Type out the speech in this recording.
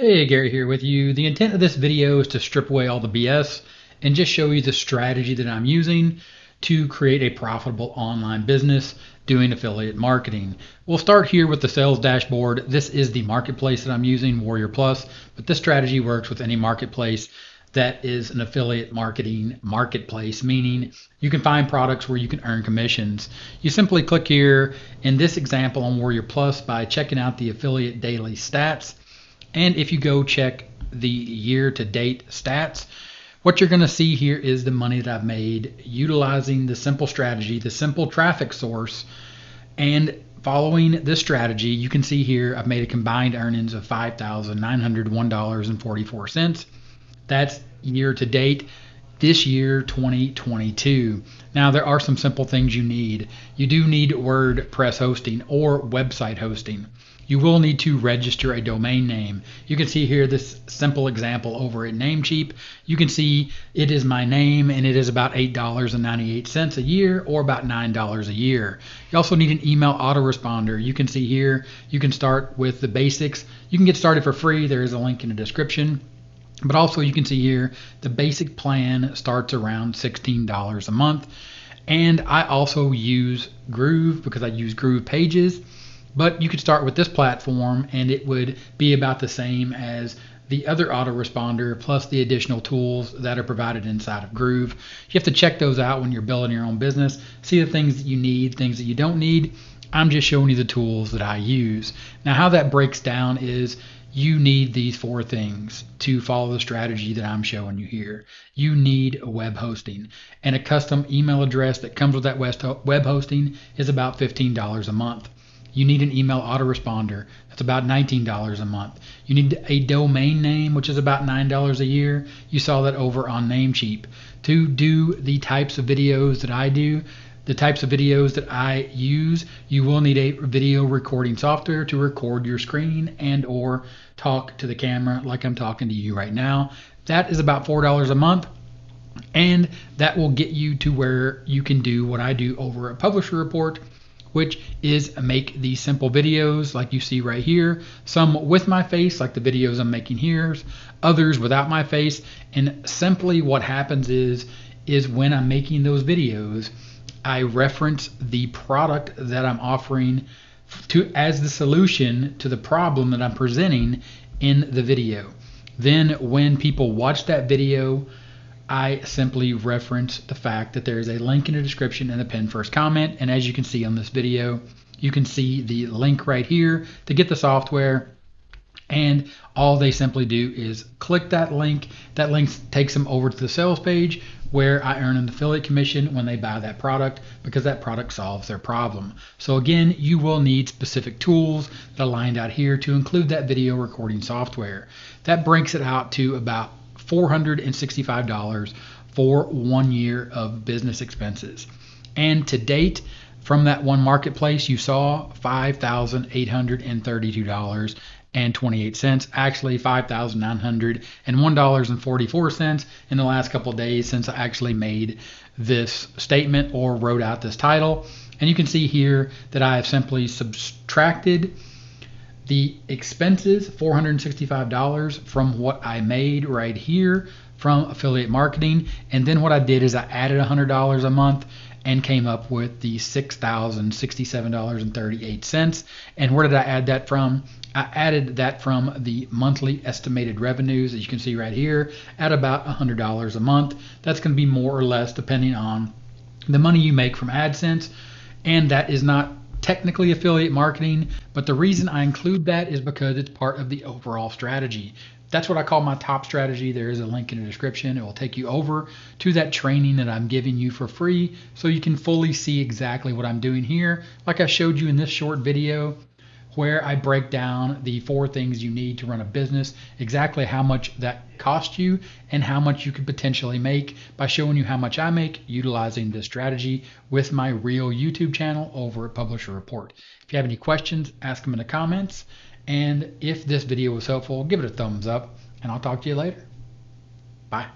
Hey, Gary here with you. The intent of this video is to strip away all the BS and just show you the strategy that I'm using to create a profitable online business doing affiliate marketing. We'll start here with the sales dashboard. This is the marketplace that I'm using, Warrior Plus, but this strategy works with any marketplace that is an affiliate marketing marketplace, meaning you can find products where you can earn commissions. You simply click here in this example on Warrior Plus by checking out the affiliate daily stats. And if you go check the year-to-date stats, what you're going to see here is the money that I've made utilizing the simple strategy, the simple traffic source. And following this strategy, you can see here I've made a combined earnings of $5,901.44. That's year-to-date this year, 2022. Now, there are some simple things you need. You do need WordPress hosting or website hosting. You will need to register a domain name. You can see here this simple example over at Namecheap. You can see it is my name and it is about $8.98 a year or about $9 a year. You also need an email autoresponder. You can see here, you can start with the basics. You can get started for free. There is a link in the description. But also you can see here, the basic plan starts around $16 a month. And I also use Groov because I use Groov pages. But you could start with this platform and it would be about the same as the other autoresponder plus the additional tools that are provided inside of Groov. You have to check those out when you're building your own business. See the things that you need, things that you don't need. I'm just showing you the tools that I use. Now, how that breaks down is you need these four things to follow the strategy that I'm showing you here. You need a web hosting, and a custom email address that comes with that web hosting is about $15 a month. You need an email autoresponder. That's about $19 a month. You need a domain name, which is about $9 a year. You saw that over on Namecheap. To do the types of videos that I do, the types of videos that I use, you will need a video recording software to record your screen and or talk to the camera like I'm talking to you right now. That is about $4 a month. And that will get you to where you can do what I do over at Publisher Report, which is make these simple videos like you see right here, some with my face like the videos I'm making here, others without my face. And simply what happens is when I'm making those videos, I reference the product that I'm offering as the solution to the problem that I'm presenting in the video. Then when people watch that video, I simply reference the fact that there is a link in the description and the pinned first comment. And as you can see on this video, you can see the link right here to get the software. And all they simply do is click that link. That link takes them over to the sales page where I earn an affiliate commission when they buy that product because that product solves their problem. So again, you will need specific tools that are lined out here to include that video recording software. That breaks it out to about $465 for 1 year of business expenses. And to date, from that one marketplace, you saw $5,832.28, actually $5,901.44 in the last couple of days since I actually made this statement or wrote out this title. And you can see here that I have simply subtracted the expenses, $465, from what I made right here from affiliate marketing. And then what I did is I added $100 a month and came up with the $6,067.38. And where did I add that from? I added that from the monthly estimated revenues, as you can see right here, at about $100 a month. That's going to be more or less depending on the money you make from AdSense. And that is not technically affiliate marketing, but the reason I include that is because it's part of the overall strategy. That's what I call my top strategy. There is a link in the description. It will take you over to that training that I'm giving you for free so you can fully see exactly what I'm doing here, like I showed you in this short video, where I break down the four things you need to run a business, exactly how much that costs you and how much you could potentially make by showing you how much I make utilizing this strategy with my real YouTube channel over at Publisher Report. If you have any questions, ask them in the comments. And if this video was helpful, give it a thumbs up, and I'll talk to you later. Bye.